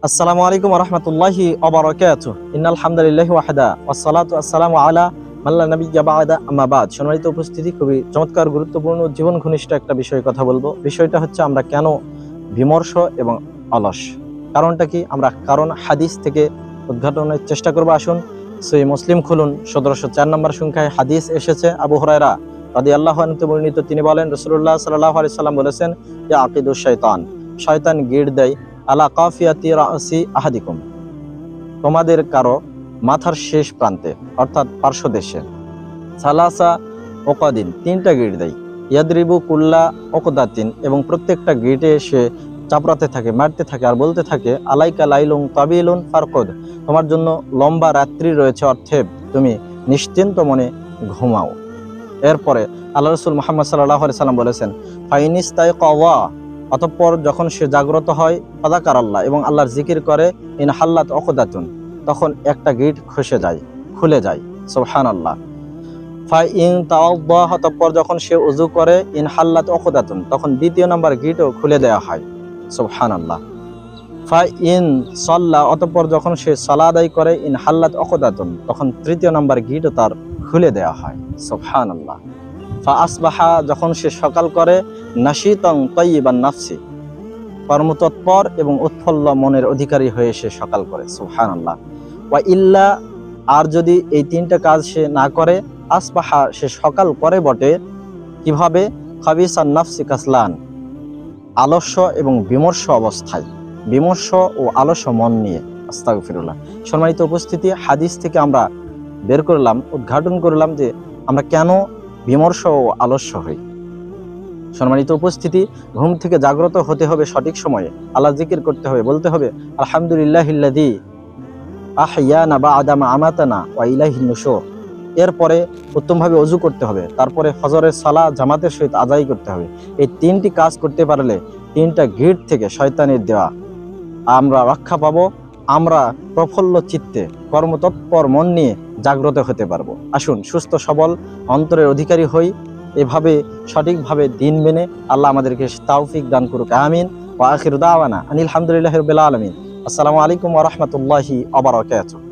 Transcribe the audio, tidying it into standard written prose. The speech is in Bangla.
আসসালামু আলাইকুম ওয়া রাহমাতুল্লাহি ওয়া বারাকাতুহু। ইন্নাল হামদুলিল্লাহি ওয়াহদা ওয়াসসালাতু ওয়াসসালামু আলা মান লা নাবিয়্যা বা'দা আম্মা বা'দ। সম্মানিত উপস্থিতি, খুবই চমৎকার, গুরুত্বপূর্ণ, জীবন ঘনিষ্ঠ একটা বিষয়ে কথা বলবো। বিষয়টা হচ্ছে আমরা কেন বিমর্ষ এবং অলস। কারণটা কি? কারণ হাদিস থেকে উদ্ঘাটনের চেষ্টা করবো। আসুন সহিহ মুসলিম খুলুন, 1704 নম্বর সংখ্যায় হাদিস এসেছে। আবু হুরায়রা রাদিয়াল্লাহু আনহু থেকে বর্ণিত, তিনি বলেন, রাসূলুল্লাহ সাল্লাল্লাহু আলাইহি সাল্লাম বলেছেন, ইয়াকিদুশ শাইতান, শয়তান গিড় দেয় আলা কাফিয়াতি রাসি আহাদিকুম, তোমাদের কারো মাথার শেষ প্রান্তে, অর্থাৎ পার্শ্বদেশে, সালাসা ওকাদিন, 3টা গিট দেয়, ইয়াদরিবু কুল্লা ওকদাতিন, এবং প্রত্যেকটা গিটে সে চাপড়াতে থাকে, মারতে থাকে, আর বলতে থাকে, আলাইকা লাইলুন তাবিলুন ফারকুদ, তোমার জন্য লম্বা রাত্রি রয়েছে, অর্থে তুমি নিশ্চিন্ত মনে ঘুমাও। এরপরে আল্লাহ রাসূল মুহাম্মদ সাল্লাল্লাহু আলাইহি সাল্লাম বলেছেন, ফাইনিস্তাইকাওয়া, অতঃপর যখন সে জাগ্রত হয়, ফাযাকার আল্লাহ, এবং আল্লাহর জিকির করে, ইন হাল্লাত ওকদাতুন, তখন একটা গিট খুলে যায়। সুবহানাল্লাহ। ফাইন তাওয়াদ্দা, অতঃপর যখন সে ওযু করে, ইন হাল্লাত ওকদাতুন, তখন দ্বিতীয় নম্বর গিটও খুলে দেওয়া হয়। সুবহানাল্লাহ। ফাইন সাল্লা, অতঃপর যখন সে সালাত আদায় করে, ইন হাল্লাত ওকদাতুন, তখন তৃতীয় নম্বর গিটও তার খুলে দেওয়া হয়। সুবহানাল্লাহ। ফা আসবাহা, যখন সে সকাল করে, নাশিতান তাইয়িবান নাফসি, কর্মতৎপর এবং উৎফুল্ল মনের অধিকারী হয়ে সে সকাল করে। সুবহানাল্লাহ। ওয়া ইল্লা, আর যদি এই 3টা কাজ সে না করে, আসবাহা, সে সকাল করে বটে, কিভাবে? খাবিসান নাফসি কাসলান, আলস্য এবং বিমর্ষ অবস্থায়, বিমর্ষ ও আলস্য মন নিয়ে। আস্তাগফিরুল্লাহ। সম্মানিত উপস্থিতি, হাদিস থেকে আমরা বের করলাম, উদ্ঘাটন করলাম যে আমরা কেন বিমর্ষ ও আলস্য হই। সম্মানিত উপস্থিতি, ঘুম থেকে জাগ্রত হতে হবে সঠিক সময়ে, আল্লাহ জিকির করতে হবে, বলতে হবে, আলহামদুলিল্লাহিল্লাযী আহইয়ানা বা'দা মা আমাতানা ওয়া ইলাইহিন নুশুর। এরপরে উত্তমভাবে ওযু করতে হবে, তারপরে ফজরের সালাত জামাতের সহিত আদায় করতে হবে। এই 3টি কাজ করতে পারলে 3টা গিট থেকে শয়তানের দেওয়া আমরা রক্ষা পাবো। আমরা প্রফুল্ল চিত্তে, কর্মতৎপর মন নিয়ে জাগ্রত হতে পারবো। আসুন সুস্থ সবল অন্তরের অধিকারী হই। এভাবে সঠিকভাবে দিন মেনে আল্লাহ আমাদেরকে তৌফিক দান করুক। আমিন। ওয়া আখিরু দাওয়ানা আনিল হামদুলিল্লাহি রাব্বিল আলামিন। আসসালামু আলাইকুম ওয়া রাহমাতুল্লাহি ওয়া বারাকাতুহু।